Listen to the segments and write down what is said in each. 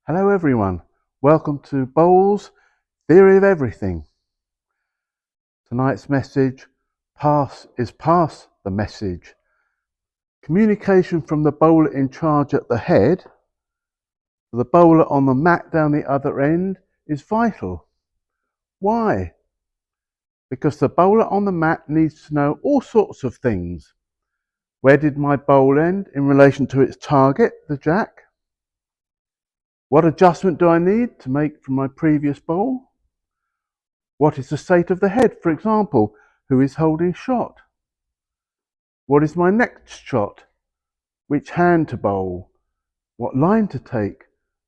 Hello everyone, welcome to Bowles' Theory of Everything. Tonight's message, pass the message. Communication from the bowler in charge at the head to the bowler on the mat down the other end is vital. Why? Because the bowler on the mat needs to know all sorts of things. Where did my bowl end in relation to its target, the jack? What adjustment do I need to make from my previous bowl? What is the state of the head, for example? Who is holding shot? What is my next shot? Which hand to bowl? What line to take?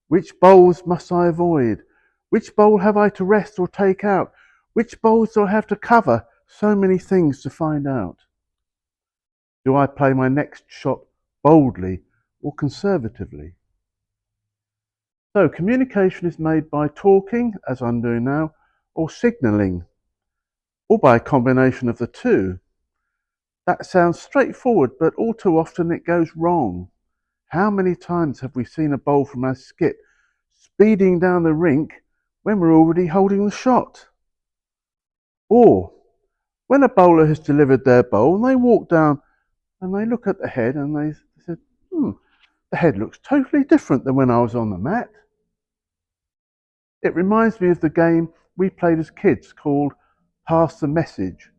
Which bowls must I avoid? Which bowl have I to rest or take out? Which bowls do I have to cover? So many things to find out. Do I play my next shot boldly or conservatively? So communication is made by talking, as I'm doing now, or signalling, or by a combination of the two. That sounds straightforward, but all too often it goes wrong. How many times have we seen a bowl from our skip speeding down the rink when we're already holding the shot? Or when a bowler has delivered their bowl and they walk down and they look at the head and they said, the head looks totally different than when I was on the mat. It reminds me of the game we played as kids called Pass the Message.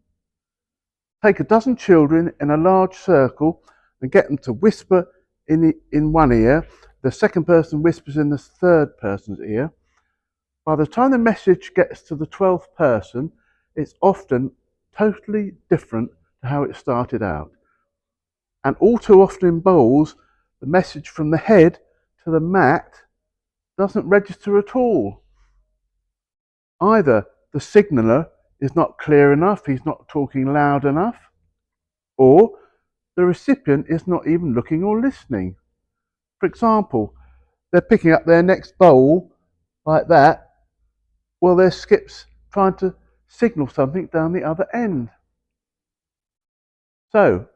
Take a dozen children in a large circle and get them to whisper in one ear. The second person whispers in the third person's ear. By the time the message gets to the 12th person, it's often totally different to how it started out. And all too often in bowls, the message from the head to the mat doesn't register at all. Either the signaller is not clear enough, he's not talking loud enough, or the recipient is not even looking or listening. For example, they're picking up their next bowl like that, while their skip's trying to signal something down the other end. So,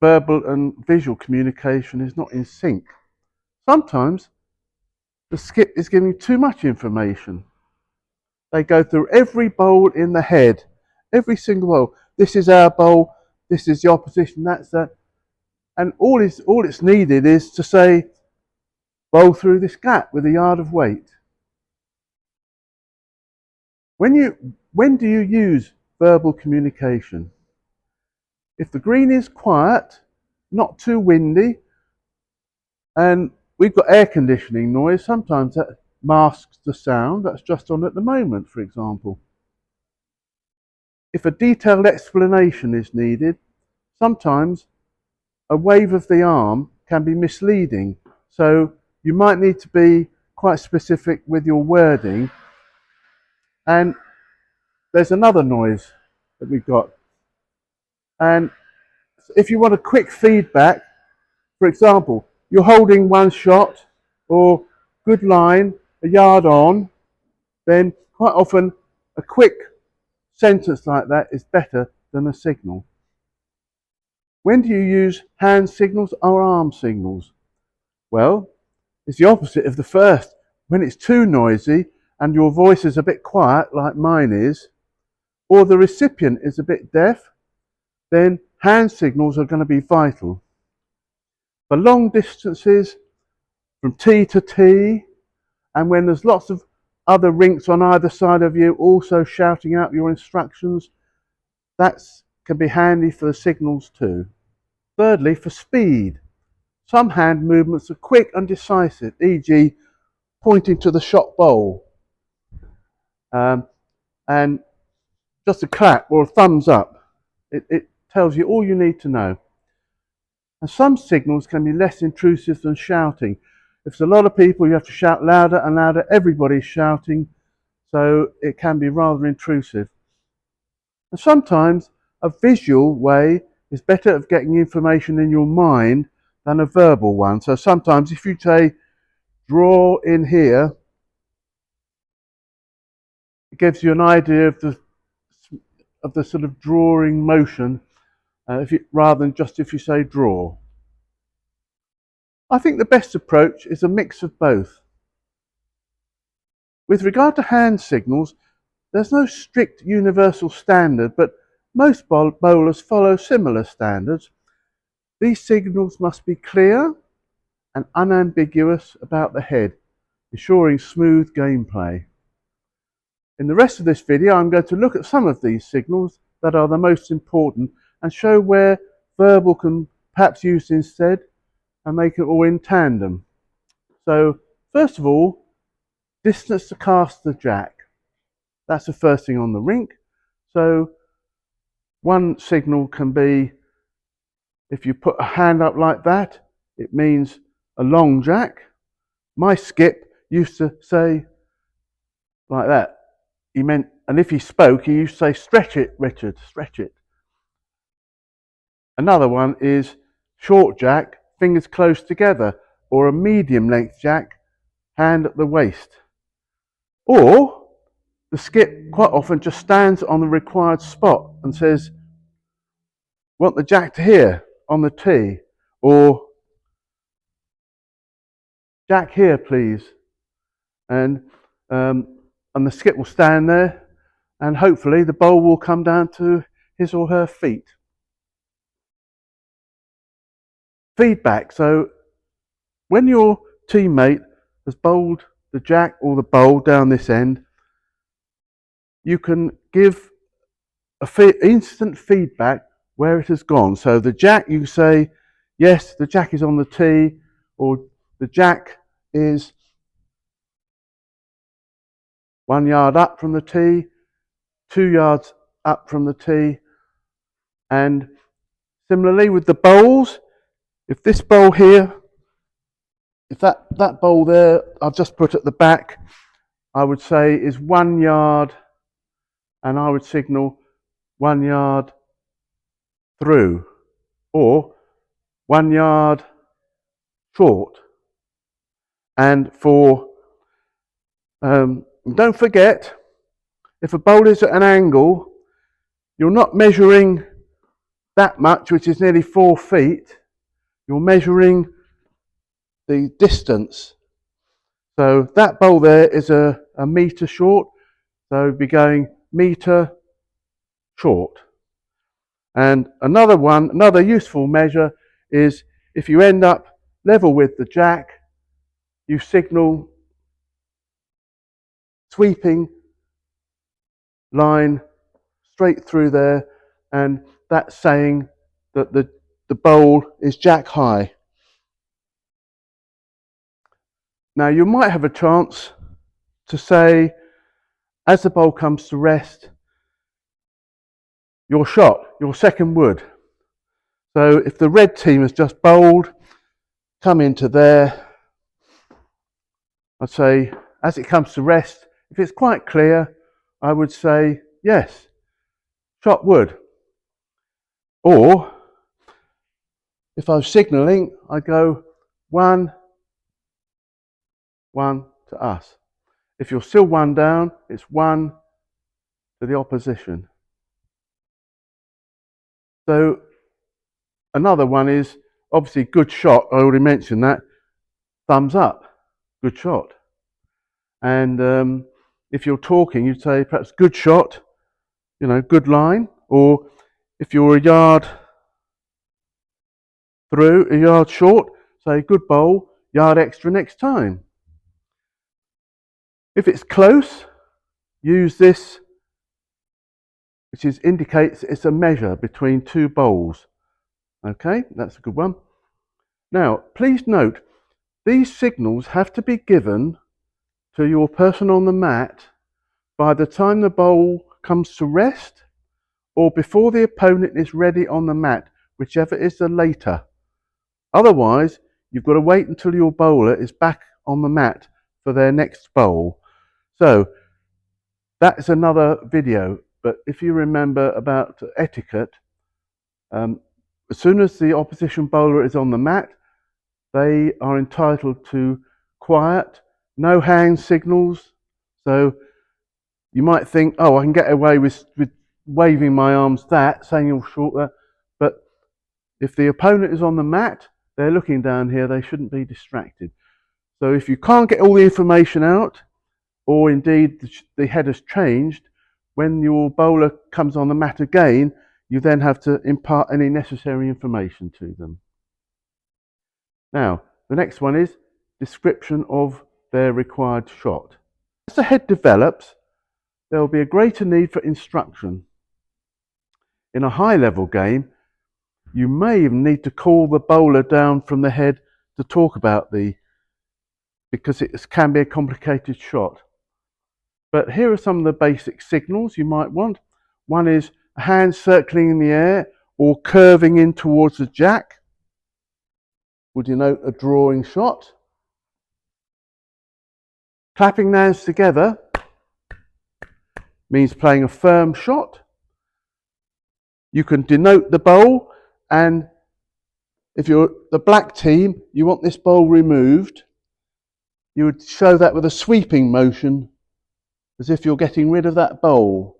verbal and visual communication is not in sync. Sometimes the skip is giving too much information. They go through every bowl in the head, every single bowl. This is our bowl, this is the opposition, that's that. And all it's needed is to say, bowl through this gap with a yard of weight. When do you use verbal communication? If the green is quiet, not too windy, and we've got air conditioning noise, sometimes that masks the sound that's just on at the moment, for example. If a detailed explanation is needed, sometimes a wave of the arm can be misleading. So you might need to be quite specific with your wording. And there's another noise that we've got. And if you want a quick feedback, for example, you're holding one shot or good line, a yard on, then quite often a quick sentence like that is better than a signal. When do you use hand signals or arm signals? Well, it's the opposite of the first. When it's too noisy and your voice is a bit quiet, like mine is, or the recipient is a bit deaf, then hand signals are going to be vital. For long distances, from tee to tee, and when there's lots of other rinks on either side of you also shouting out your instructions, that can be handy for the signals too. Thirdly, for speed. Some hand movements are quick and decisive, e.g. pointing to the shot bowl, and just a clap or a thumbs up. It tells you all you need to know. And some signals can be less intrusive than shouting. If there's a lot of people, you have to shout louder and louder. Everybody's shouting, so it can be rather intrusive. And sometimes a visual way is better at getting information in your mind than a verbal one. So sometimes if you say, draw in here, it gives you an idea of the sort of drawing motion, rather than just if you say draw. I think the best approach is a mix of both. With regard to hand signals, there's no strict universal standard, but most bowlers follow similar standards. These signals must be clear and unambiguous about the head, ensuring smooth gameplay. In the rest of this video, I'm going to look at some of these signals that are the most important and show where verbal can perhaps used instead and make it all in tandem. So, first of all, distance to cast the jack. That's the first thing on the rink. So, one signal can be, if you put a hand up like that, it means a long jack. My skip used to say like that. He meant, and if he spoke, he used to say, "Stretch it, Richard, stretch it." Another one is short jack, fingers close together, or a medium length jack, hand at the waist. Or the skip quite often just stands on the required spot and says, "Want the jack to here on the tee," or "Jack here, please," and the skip will stand there, and hopefully the bowl will come down to his or her feet. Feedback. So when your teammate has bowled the jack or the bowl down this end, you can give instant feedback where it has gone. So the jack, you say, "Yes, the jack is on the tee," or "The jack is 1 yard up from the tee, 2 yards up from the tee." And similarly with the bowls, if this bowl here, if that bowl there I've just put at the back, I would say is 1 yard, and I would signal 1 yard through, or 1 yard short. And don't forget, if a bowl is at an angle, you're not measuring that much, which is nearly 4 feet. You're measuring the distance. So that bowl there is a metre short, so it'd be going metre short. And another useful measure is if you end up level with the jack, you signal sweeping line straight through there, and that's saying that the bowl is jack high. Now you might have a chance to say, as the bowl comes to rest, your shot, your second wood. So if the red team has just bowled, come into there, I'd say, as it comes to rest, if it's quite clear, I would say, "Yes, shot wood." Or if I was signalling, I go 1, 1 to us. If you're still 1 down, it's 1 to the opposition. So another one is obviously good shot. I already mentioned that. Thumbs up, good shot. And if you're talking, you'd say perhaps "Good shot," good line. Or if you're a yard through, a yard short, say "Good bowl, yard extra next time." If it's close, use this, which indicates it's a measure between 2 bowls. Okay, that's a good one. Now, please note, these signals have to be given to your person on the mat by the time the bowl comes to rest, or before the opponent is ready on the mat, whichever is the later. Otherwise, you've got to wait until your bowler is back on the mat for their next bowl. So that is another video, but if you remember about etiquette, as soon as the opposition bowler is on the mat, they are entitled to quiet, no hand signals. So you might think, "Oh, I can get away with waving my arms saying you're short there," but if the opponent is on the mat, they're looking down here, they shouldn't be distracted. So if you can't get all the information out, or indeed the head has changed, when your bowler comes on the mat again, you then have to impart any necessary information to them. Now, the next one is description of their required shot. As the head develops, there will be a greater need for instruction. In a high-level game, you may even need to call the bowler down from the head to talk about because it can be a complicated shot. But here are some of the basic signals you might want. One is a hand circling in the air or curving in towards the jack would denote a drawing shot. Clapping hands together means playing a firm shot. You can denote the bowl, and if you're the black team, you want this bowl removed, you would show that with a sweeping motion as if you're getting rid of that bowl.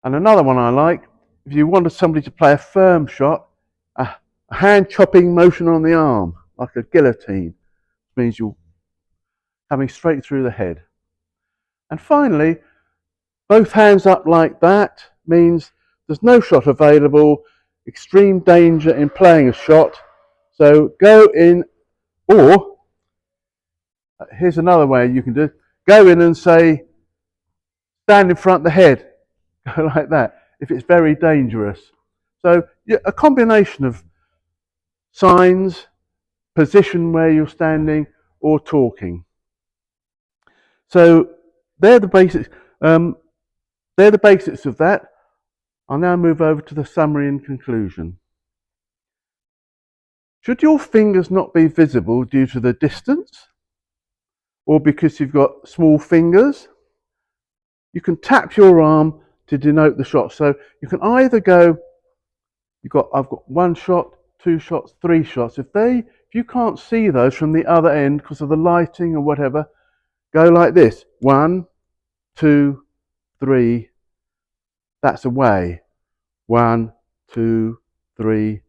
And another one I like, if you wanted somebody to play a firm shot, a hand chopping motion on the arm, like a guillotine, means you're coming straight through the head. And finally, both hands up like that means there's no shot available, extreme danger in playing a shot. So go in, or here's another way you can do it. Go in and say, stand in front of the head. Go like that, if it's very dangerous. So a combination of signs, position where you're standing, or talking. So they're the basics. They're the basics of that. I'll now move over to the summary and conclusion. Should your fingers not be visible due to the distance, or because you've got small fingers, you can tap your arm to denote the shot. So you can either go, I've got one shot, two shots, three shots. If you can't see those from the other end because of the lighting or whatever, go like this. 1, 2, 3. That's away. 1, 2, 3.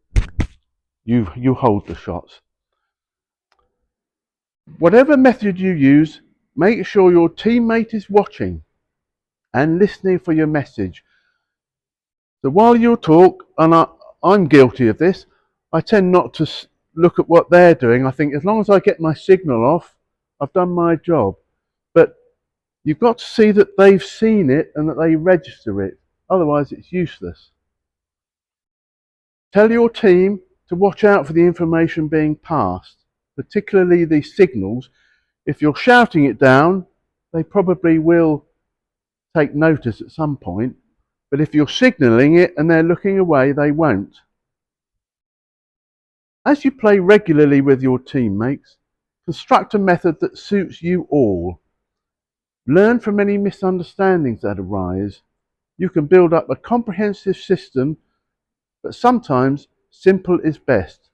You hold the shots. Whatever method you use, make sure your teammate is watching and listening for your message. So while you talk, and I'm guilty of this, I tend not to look at what they're doing. I think as long as I get my signal off, I've done my job. But you've got to see that they've seen it and that they register it. Otherwise, it's useless. Tell your team to watch out for the information being passed, particularly the signals. If you're shouting it down, they probably will take notice at some point. But if you're signalling it and they're looking away, they won't. As you play regularly with your teammates, construct a method that suits you all. Learn from any misunderstandings that arise. You can build up a comprehensive system, but sometimes simple is best.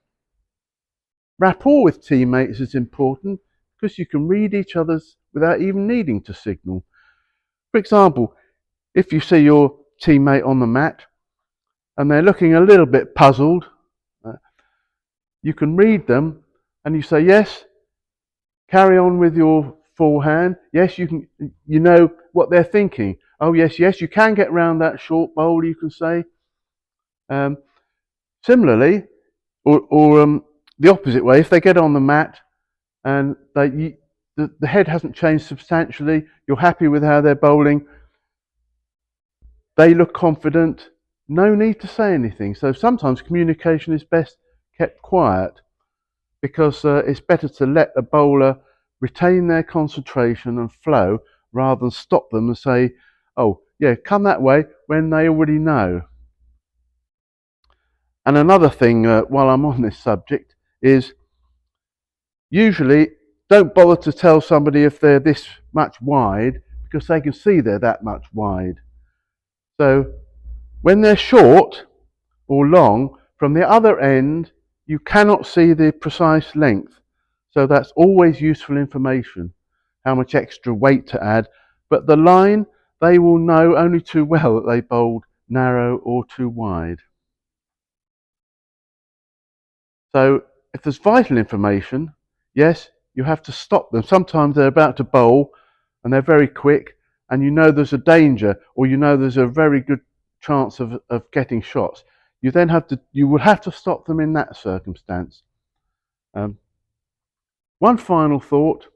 Rapport with teammates is important because you can read each other's without even needing to signal. For example, if you see your teammate on the mat and they're looking a little bit puzzled, you can read them and you say, yes, carry on with your forehand. Yes, you know what they're thinking. Oh, yes, you can get round that short bowl, you can say. Similarly, or the opposite way, if they get on the mat and the head hasn't changed substantially, you're happy with how they're bowling, they look confident, no need to say anything. So sometimes communication is best kept quiet because it's better to let the bowler retain their concentration and flow rather than stop them and say, oh, yeah, come that way, when they already know. And another thing, while I'm on this subject, is usually don't bother to tell somebody if they're this much wide because they can see they're that much wide. So when they're short or long, from the other end, you cannot see the precise length. So that's always useful information, how much extra weight to add. But the line, they will know only too well that they bowled narrow or too wide. So if there's vital information, yes, you have to stop them. Sometimes they're about to bowl and they're very quick, and you know there's a danger, or you know there's a very good chance of getting shots. You will have to stop them in that circumstance. Um, one final thought: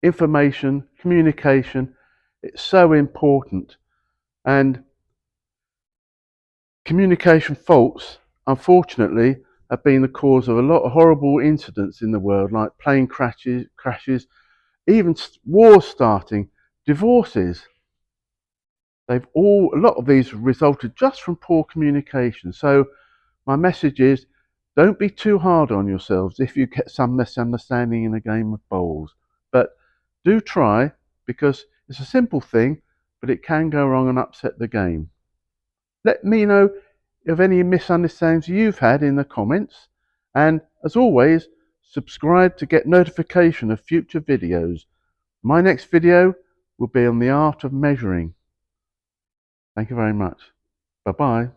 information, communication. It's so important, and communication faults, unfortunately, have been the cause of a lot of horrible incidents in the world, like plane crashes, even wars starting, divorces. A lot of these resulted just from poor communication. So my message is, don't be too hard on yourselves if you get some misunderstanding in a game of bowls. But do try, because it's a simple thing, but it can go wrong and upset the game. Let me know of any misunderstandings you've had in the comments. And as always, subscribe to get notification of future videos. My next video will be on the art of measuring. Thank you very much. Bye-bye.